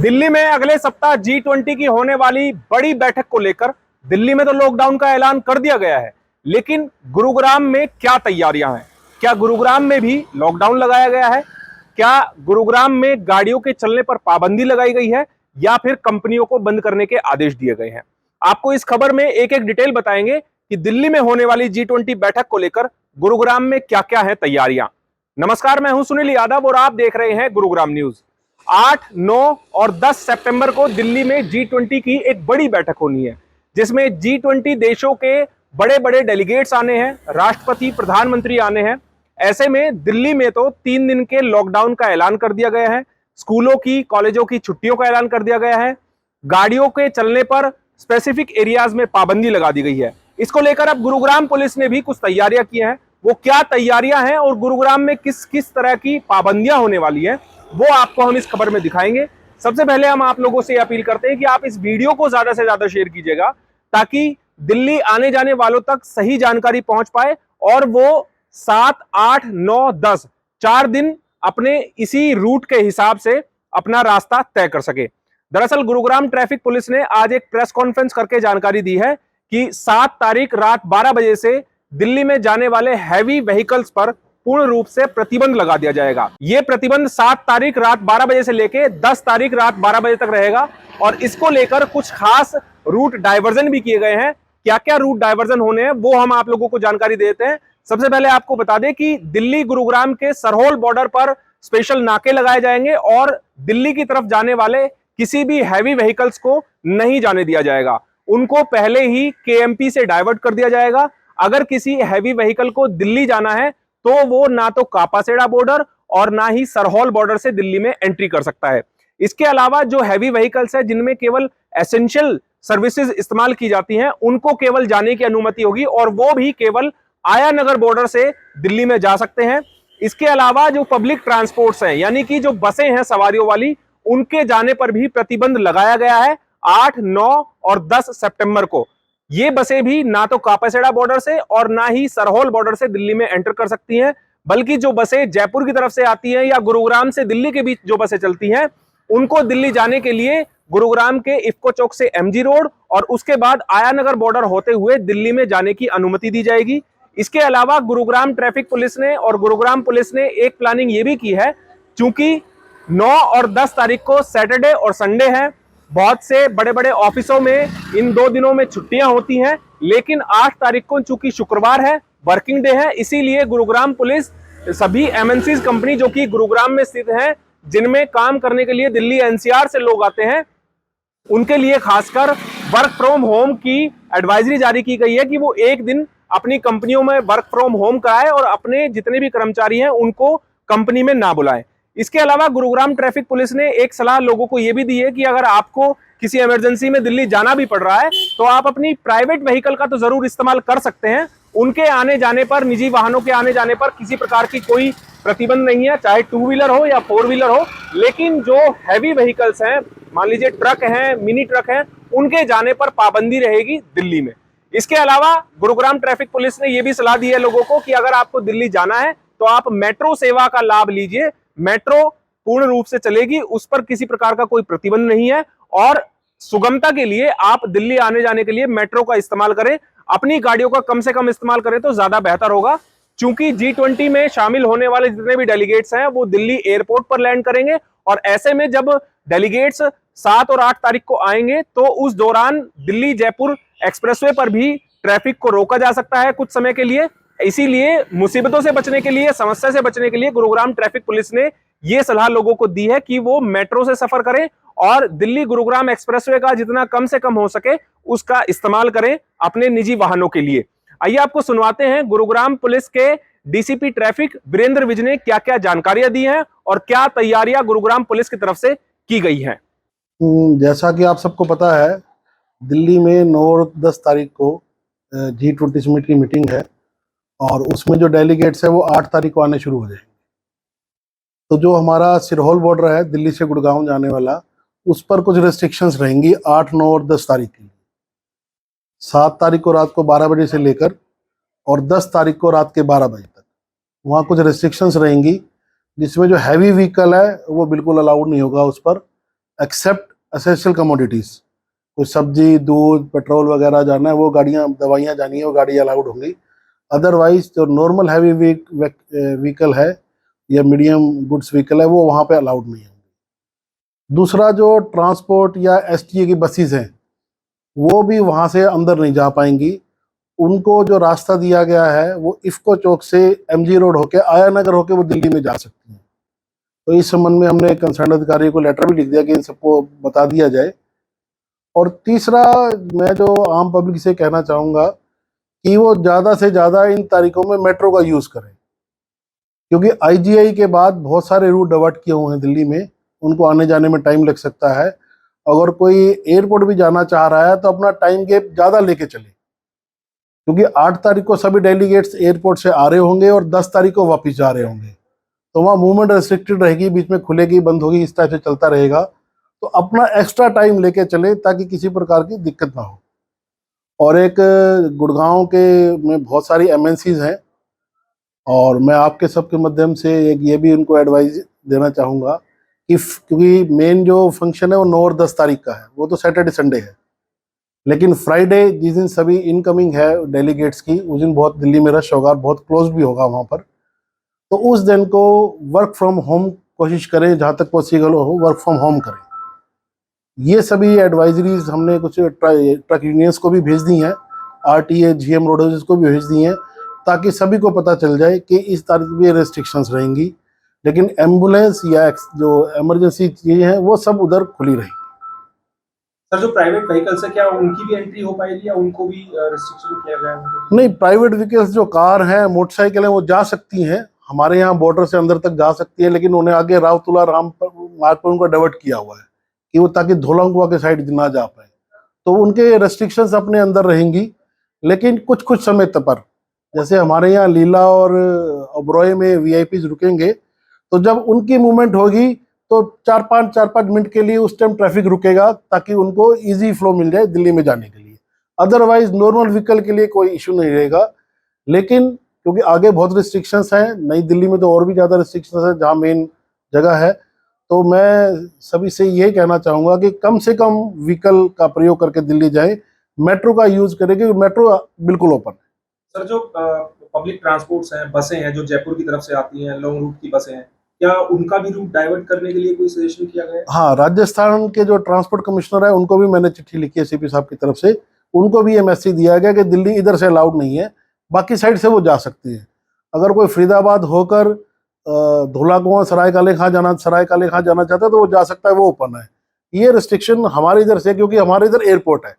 दिल्ली में अगले सप्ताह G20 की होने वाली बड़ी बैठक को लेकर दिल्ली में तो लॉकडाउन का ऐलान कर दिया गया है, लेकिन गुरुग्राम में क्या तैयारियां हैं? क्या गुरुग्राम में भी लॉकडाउन लगाया गया है? क्या गुरुग्राम में गाड़ियों के चलने पर पाबंदी लगाई गई है या फिर कंपनियों को बंद करने के आदेश दिए गए हैं? आपको इस खबर में एक एक डिटेल बताएंगे कि दिल्ली में होने वाली G20 बैठक को लेकर गुरुग्राम में क्या क्या है तैयारियां। नमस्कार, मैं हूं सुनील यादव और आप देख रहे हैं गुरुग्राम न्यूज। 8, 9 और 10 सितंबर को दिल्ली में G20 की एक बड़ी बैठक होनी है, जिसमें G20 देशों के बड़े बड़े डेलीगेट्स आने हैं, राष्ट्रपति प्रधानमंत्री आने हैं। ऐसे में दिल्ली में तो 3 दिन के लॉकडाउन का ऐलान कर दिया गया है, स्कूलों की कॉलेजों की छुट्टियों का ऐलान कर दिया गया है, गाड़ियों के चलने पर स्पेसिफिक एरियाज में पाबंदी लगा दी गई है। इसको लेकर अब गुरुग्राम पुलिस ने भी कुछ तैयारियां की हैं। वो क्या तैयारियां हैं और गुरुग्राम में किस किस तरह की पाबंदियां होने वाली हैं, वो आपको हम इस खबर में दिखाएंगे। सबसे पहले हम आप लोगों से अपील करते हैं कि आप इस वीडियो को ज्यादा से ज्यादा शेयर कीजिएगा, ताकि दिल्ली आने जाने वालों तक सही जानकारी पहुंच पाए और वो 7, 8, 9, 10 4 दिन अपने इसी रूट के हिसाब से अपना रास्ता तय कर सके। दरअसल गुरुग्राम ट्रैफिक पुलिस ने आज एक प्रेस कॉन्फ्रेंस करके जानकारी दी है कि 7 तारीख रात 12 बजे से दिल्ली में जाने वाले हैवी व्हीकल्स पर पूर्ण रूप से प्रतिबंध लगा दिया जाएगा। यह प्रतिबंध 7 तारीख रात 12 बजे से लेकर 10 तारीख रात 12 बजे तक रहेगा और इसको लेकर कुछ खास रूट डायवर्जन भी किए गए हैं। क्या क्या रूट डायवर्जन होने हैं वो हम आप लोगों को जानकारी देते हैं। सबसे पहले आपको बता दें कि दिल्ली गुरुग्राम के सरहोल बॉर्डर पर स्पेशल नाके लगाए जाएंगे और दिल्ली की तरफ जाने वाले किसी भी हैवी व्हीकल्स को नहीं जाने दिया जाएगा। उनको पहले ही KMP से डाइवर्ट कर दिया जाएगा। अगर किसी हैवी व्हीकल को दिल्ली जाना है तो वो ना तो कापासेड़ा बॉर्डर और ना ही सरहोल बॉर्डर से दिल्ली में एंट्री कर सकता है। इसके अलावा जो हैवी व्हीकल्स है जिनमें केवल एसेंशियल सर्विसेज इस्तेमाल की जाती हैं, उनको केवल जाने की अनुमति होगी और वो भी केवल आया नगर बॉर्डर से दिल्ली में जा सकते हैं। इसके अलावा जो पब्लिक ट्रांसपोर्ट्स हैं, यानी कि जो बसें हैं सवारियों वाली, उनके जाने पर भी प्रतिबंध लगाया गया है 8, 9 और 10 सितंबर को। ये बसें भी ना तो कापासेड़ा बॉर्डर से और ना ही सरहोल बॉर्डर से दिल्ली में एंटर कर सकती हैं, बल्कि जो बसें जयपुर की तरफ से आती हैं या गुरुग्राम से दिल्ली के बीच जो बसें चलती हैं, उनको दिल्ली जाने के लिए गुरुग्राम के इफ्को चौक से MG रोड और उसके बाद आया नगर बॉर्डर होते हुए दिल्ली में जाने की अनुमति दी जाएगी। इसके अलावा गुरुग्राम ट्रैफिक पुलिस ने और गुरुग्राम पुलिस ने एक प्लानिंग ये भी की है, चूंकि 9 और 10 तारीख को सैटरडे और संडे है, बहुत से बड़े बड़े ऑफिसों में इन 2 दिनों में छुट्टियां होती हैं, लेकिन 8 तारीख को चूंकि शुक्रवार है, वर्किंग डे है, इसीलिए गुरुग्राम पुलिस सभी MNCs कंपनी जो कि गुरुग्राम में स्थित हैं, जिनमें काम करने के लिए दिल्ली NCR से लोग आते हैं, उनके लिए खासकर वर्क फ्रॉम होम की एडवाइजरी जारी की गई है कि वो एक दिन अपनी कंपनियों में वर्क फ्रॉम होम कराएं और अपने जितने भी कर्मचारी हैं उनको कंपनी में ना बुलाएं। इसके अलावा गुरुग्राम ट्रैफिक पुलिस ने एक सलाह लोगों को यह भी दी है कि अगर आपको किसी इमरजेंसी में दिल्ली जाना भी पड़ रहा है तो आप अपनी प्राइवेट व्हीकल का तो जरूर इस्तेमाल कर सकते हैं। उनके आने जाने पर, निजी वाहनों के आने जाने पर किसी प्रकार की कोई प्रतिबंध नहीं है, चाहे 2 व्हीलर हो या 4 व्हीलर हो। लेकिन जो हैवी व्हीकल्स हैं, मान लीजिए ट्रक हैं, मिनी ट्रक हैं, उनके जाने पर पाबंदी रहेगी दिल्ली में। इसके अलावा गुरुग्राम ट्रैफिक पुलिस ने यह भी सलाह दी है लोगों को कि अगर आपको दिल्ली जाना है तो आप मेट्रो सेवा का लाभ लीजिए। मेट्रो पूर्ण रूप से चलेगी, उस पर किसी प्रकार का कोई प्रतिबंध नहीं है और सुगमता के लिए आप दिल्ली आने जाने के लिए मेट्रो का इस्तेमाल करें। अपनी गाड़ियों का कम से कम इस्तेमाल करें तो ज्यादा बेहतर होगा, क्योंकि G20 में शामिल होने वाले जितने भी डेलीगेट्स हैं वो दिल्ली एयरपोर्ट पर लैंड करेंगे और ऐसे में जब डेलीगेट्स 7 और 8 तारीख को आएंगे तो उस दौरान दिल्ली जयपुर एक्सप्रेसवे पर भी ट्रैफिक को रोका जा सकता है कुछ समय के लिए। इसीलिए मुसीबतों से बचने के लिए, समस्या से बचने के लिए गुरुग्राम ट्रैफिक पुलिस ने यह सलाह लोगों को दी है कि वो मेट्रो से सफर करें और दिल्ली गुरुग्राम एक्सप्रेसवे का जितना कम से कम हो सके उसका इस्तेमाल करें अपने निजी वाहनों के लिए। आइए आपको सुनवाते हैं गुरुग्राम पुलिस के DCP ट्रैफिक वीरेंद्र विज ने क्या क्या जानकारियां दी हैं और क्या तैयारियां गुरुग्राम पुलिस की तरफ से की गई हैं। जैसा कि आप सबको पता है, दिल्ली में 9 और 10 तारीख को G20 समिट की मीटिंग है और उसमें जो डेलीगेट्स है वो 8 तारीख को आने शुरू हो जाएंगे। तो जो हमारा सिरहौल बॉर्डर है दिल्ली से गुड़गांव जाने वाला, उस पर कुछ रेस्ट्रिक्शंस रहेंगी 8, 9 और 10 तारीख की। 7 तारीख को रात को 12 बजे से लेकर और 10 तारीख को रात के 12 बजे तक वहाँ कुछ रेस्ट्रिक्शंस रहेंगी, जिसमें जो हैवी व्हीकल है वो बिल्कुल अलाउड नहीं होगा उस पर। एक्सेप्ट एसेंशियल कमोडिटीज, कोई सब्जी, दूध, पेट्रोल वगैरह जाना है वो गाड़ियाँ, दवाइयाँ जानी है वो गाड़ी अलाउड होंगी। अदरवाइज जो नॉर्मल हैवी व्हीकल है या मीडियम गुड्स व्हीकल है वो वहाँ पे अलाउड नहीं होंगे। दूसरा जो ट्रांसपोर्ट या एसटीए की बसेस हैं वो भी वहाँ से अंदर नहीं जा पाएंगी। उनको जो रास्ता दिया गया है वो इफ्को चौक से एमजी रोड होके आया नगर होके वो दिल्ली में जा सकती हैं। तो इस संबंध में हमने कंसर्न अधिकारी को लेटर भी लिख दिया कि इन सबको बता दिया जाए। और तीसरा, मैं जो आम पब्लिक से कहना चाहूँगा कि वो ज़्यादा से ज़्यादा इन तारीखों में मेट्रो का यूज़ करें, क्योंकि आईजीआई के बाद बहुत सारे रूट डाइवर्ट किए हुए हैं दिल्ली में, उनको आने जाने में टाइम लग सकता है। अगर कोई एयरपोर्ट भी जाना चाह रहा है तो अपना टाइम गेप ज़्यादा लेके चले, क्योंकि 8 तारीख को सभी डेलीगेट्स एयरपोर्ट से आ रहे होंगे और 10 तारीख को वापस जा रहे होंगे, तो वहाँ मूवमेंट रेस्ट्रिक्टेड रहेगी, बीच में खुलेगी बंद होगी, इस टाइप से चलता रहेगा। तो अपना एक्स्ट्रा टाइम लेके चले ताकि किसी प्रकार की दिक्कत ना हो। और एक गुड़गांव के में बहुत सारी एमएनसीज हैं और मैं आपके सबके माध्यम से एक ये भी उनको एडवाइस देना चाहूँगा कि क्योंकि मेन जो फंक्शन है वो 9 और 10 तारीख का है, वो तो सैटरडे संडे है, लेकिन फ्राइडे जिस दिन सभी इनकमिंग है डेलीगेट्स की, उस दिन बहुत दिल्ली में रश होगा, बहुत क्लोज भी होगा वहाँ पर। तो उस दिन को वर्क फ्रॉम होम कोशिश करें, जहाँ तक पॉसिबल हो वर्क फ्रॉम होम करें। ये सभी एडवाइजरीज हमने कुछ ट्रक यूनियंस को भी भेज दी हैं, आरटीए जीएम रोडवेज को भी भेज दी हैं, ताकि सभी को पता चल जाए कि इस तारीख में रेस्ट्रिक्शंस रहेंगी, लेकिन एम्बुलेंस या जो इमरजेंसी चीज़ें हैं वो सब उधर खुली रहेंगी। सर, जो प्राइवेट व्हीकल्स है क्या उनकी भी एंट्री हो पाएगी या उनको भी रिस्ट्रिक्शन किया गया है? नहीं, प्राइवेट व्हीकल्स जो कार हैं, मोटरसाइकिल हैं, वो जा सकती हैं, हमारे यहाँ बॉर्डर से अंदर तक जा सकती है, लेकिन उन्हें आगे रावतुला राम मार्ग पर उनको डाइवर्ट किया हुआ है कि वो ताकि धोलाकुआ के साइड ना जा पाए। तो उनके रेस्ट्रिक्शंस अपने अंदर रहेंगी, लेकिन कुछ कुछ समय पर, जैसे हमारे यहाँ लीला और ओबरॉय में वीआईपीज रुकेंगे, तो जब उनकी मूवमेंट होगी तो 4-5 मिनट के लिए उस टाइम ट्रैफिक रुकेगा ताकि उनको इजी फ्लो मिल जाए दिल्ली में जाने के लिए। अदरवाइज नॉर्मल व्हीकल के लिए कोई इशू नहीं रहेगा। लेकिन क्योंकि आगे बहुत रिस्ट्रिक्शंस हैं, नई दिल्ली में तो और भी ज़्यादा रिस्ट्रिक्शंस है जहाँ मेन जगह है, तो मैं सभी से यही कहना चाहूँगा कि कम से कम व्हीकल का प्रयोग करके दिल्ली जाएं, मेट्रो का यूज़ करें, क्योंकि मेट्रो बिल्कुल ओपन है। सर, जो पब्लिक ट्रांसपोर्ट्स हैं, बसें हैं जो जयपुर की तरफ से आती हैं, लॉन्ग रूट की बसें हैं, क्या उनका भी रूट डाइवर्ट करने के लिए कोई सजेशन किया गया है? हाँ, राजस्थान के जो ट्रांसपोर्ट कमिश्नर है उनको भी मैंने चिट्ठी लिखी है सीपी साहब की तरफ से, उनको भी ये मैसेज दिया गया कि दिल्ली इधर से अलाउड नहीं है, बाकी साइड से वो जा सकती है। अगर कोई फरीदाबाद होकर धोलाकुआं सराय खां जाना चाहता है तो वो जा सकता है, वो ओपन है। ये रिस्ट्रिक्शन हमारे इधर से, क्योंकि हमारे इधर एयरपोर्ट है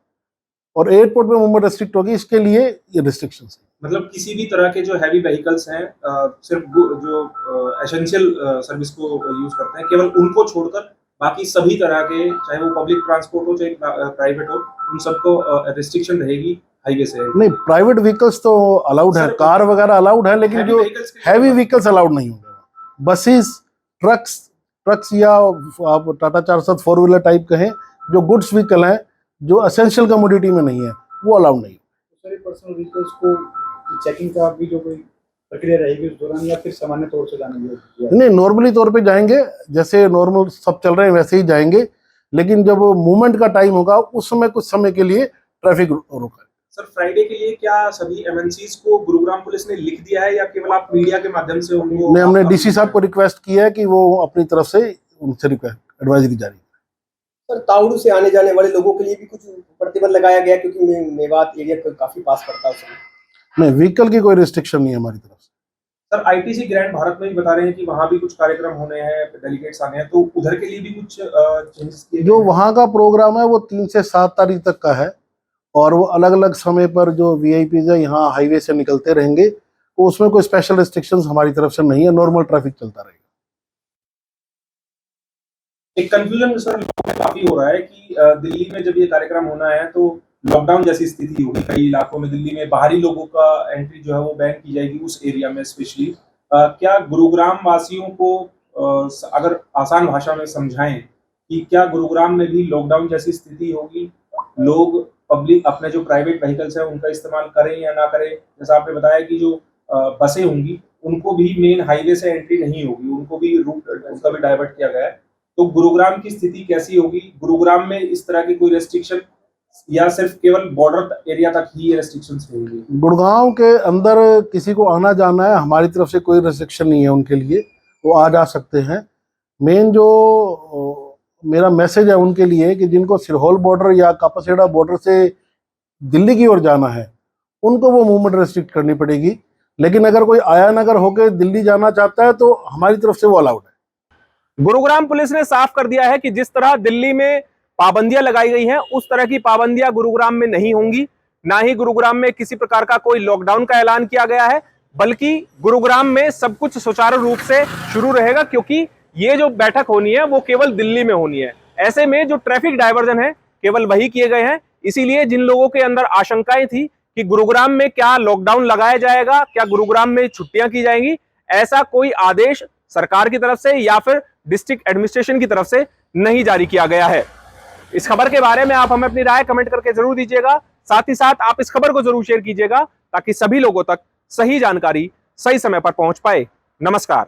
और एयरपोर्ट में मूवमेंट रिस्ट्रिक्ट होगी, इसके लिए ये रिस्ट्रिक्शन है। मतलब किसी भी तरह के जो हैवी व्हीकल्स हैं, सिर्फ जो एसेंशियल सर्विस को यूज करते हैं, केवल उनको छोड़कर बाकी सभी तरह के, चाहे वो पब्लिक ट्रांसपोर्ट हो चाहे प्राइवेट हो, उन सबको रिस्ट्रिक्शन रहेगी हाईवे से। नहीं, प्राइवेट व्हीकल्स तो अलाउड है, कार वगैरह अलाउड है, लेकिन जो हैवी व्हीकल्स अलाउड नहीं होंगे। बसेस, ट्रक्स या आप टाटा 407 4 व्हीलर टाइप कहें, जो गुड्स व्हीकल हैं जो एसेंशियल कमोडिटी में नहीं है, वो अलाउड नहीं। सर, पर्सनल व्हीकल्स को चेकिंग का भी जो कोई प्रक्रिया रहेगी उस दौरान, या फिर सामान्य तौर से जाने? नहीं, नॉर्मली तौर पे जाएंगे, जैसे नॉर्मल सब चल रहे हैं वैसे ही जाएंगे, लेकिन जब मूवमेंट का टाइम होगा उस समय कुछ समय के लिए ट्रैफिक रोका। सर, फ्राइडे के लिए क्या सभी एमएनसीज को गुरुग्राम पुलिस ने लिख दिया है या केवल आप मीडिया के माध्यम से उनको? नहीं, हमने डीसी साहब को रिक्वेस्ट किया है कि वो अपनी तरफ से उनसे रिक्वेस्ट एडवाइजरी जारी। सर, ताउडू से आने जाने वाले लोगों के लिए भी कुछ प्रतिबंध लगाया गया, क्योंकि मेवात एरिया काफी पास पड़ता है उसमें? नहीं, व्हीकल की कोई रिस्ट्रिक्शन नहीं है हमारी तरफ से। सर, आईटीसी ग्रैंड भारत में भी बता रहे हैं कि वहां भी कुछ कार्यक्रम होने हैं, डेलीगेट्स आने हैं, तो उधर के लिए भी कुछ चेंजेस किए? जो वहाँ का प्रोग्राम है वो 3 से 7 तारीख तक का है, और वो अलग अलग समय पर जो वीआईपीज है यहाँ हाईवे से निकलते रहेंगे, तो उसमें कोई स्पेशल रिस्ट्रिक्शंस हमारी तरफ से नहीं है, नॉर्मल ट्रैफिक चलता रहेगा। एक कंफ्यूजन सर काफी हो रहा है कि दिल्ली में जब ये कार्यक्रम होना है तो लॉकडाउन जैसी स्थिति होगी कई इलाकों में। दिल्ली में बाहरी लोगों का एंट्री जो है वो बैन की जाएगी उस एरिया में स्पेशली। क्या गुरुग्राम वासियों को अगर आसान भाषा में समझाएं कि क्या गुरुग्राम में भी लॉकडाउन जैसी स्थिति होगी, लोग पब्लिक अपने जो प्राइवेट व्हीकल्स है उनका इस्तेमाल करें या ना करें? जैसा आपने बताया कि जो बसें होंगी उनको भी मेन हाईवे से एंट्री नहीं होगी, उनको भी रूट उनका भी डाइवर्ट किया गया है, तो गुरुग्राम की स्थिति कैसी होगी? गुरुग्राम में इस तरह की कोई रेस्ट्रिक्शन या सिर्फ केवल बॉर्डर एरिया तक ही ये रेस्ट्रिक्शंस रहेंगी? गुड़गांव के अंदर किसी को आना जाना है, हमारी तरफ से कोई रिस्ट्रिक्शन नहीं है उनके लिए, वो आ जा सकते हैं। मेन जो मेरा मैसेज है उनके लिए कि जिनको सिरहौल बॉर्डर या कापासेड़ा बॉर्डर से दिल्ली की ओर जाना है उनको वो मूवमेंट रेस्ट्रिक्ट करनी पड़ेगी। लेकिन अगर कोई आया नगर होकर दिल्ली जाना चाहता है तो हमारी तरफ से वो अलाउड है। गुरुग्राम पुलिस ने साफ कर दिया है कि जिस तरह दिल्ली में पाबंदियां लगाई गई हैं उस तरह की पाबंदियां गुरुग्राम में नहीं होंगी। ना ही गुरुग्राम में किसी प्रकार का कोई लॉकडाउन का ऐलान किया गया है, बल्कि गुरुग्राम में सब कुछ सुचारू रूप से शुरू रहेगा, क्योंकि ये जो बैठक होनी है वो केवल दिल्ली में होनी है। ऐसे में जो ट्रैफिक डायवर्जन है केवल वही किए गए हैं। इसीलिए जिन लोगों के अंदर आशंकाएं थी कि गुरुग्राम में क्या लॉकडाउन लगाया जाएगा, क्या गुरुग्राम में छुट्टियां की जाएंगी, ऐसा कोई आदेश सरकार की तरफ से या फिर डिस्ट्रिक्ट एडमिनिस्ट्रेशन की तरफ से नहीं जारी किया गया है। इस खबर के बारे में आप हमें अपनी राय कमेंट करके जरूर दीजिएगा। साथ ही साथ आप इस खबर को जरूर शेयर कीजिएगा ताकि सभी लोगों तक सही जानकारी सही समय पर पहुंच पाए। नमस्कार।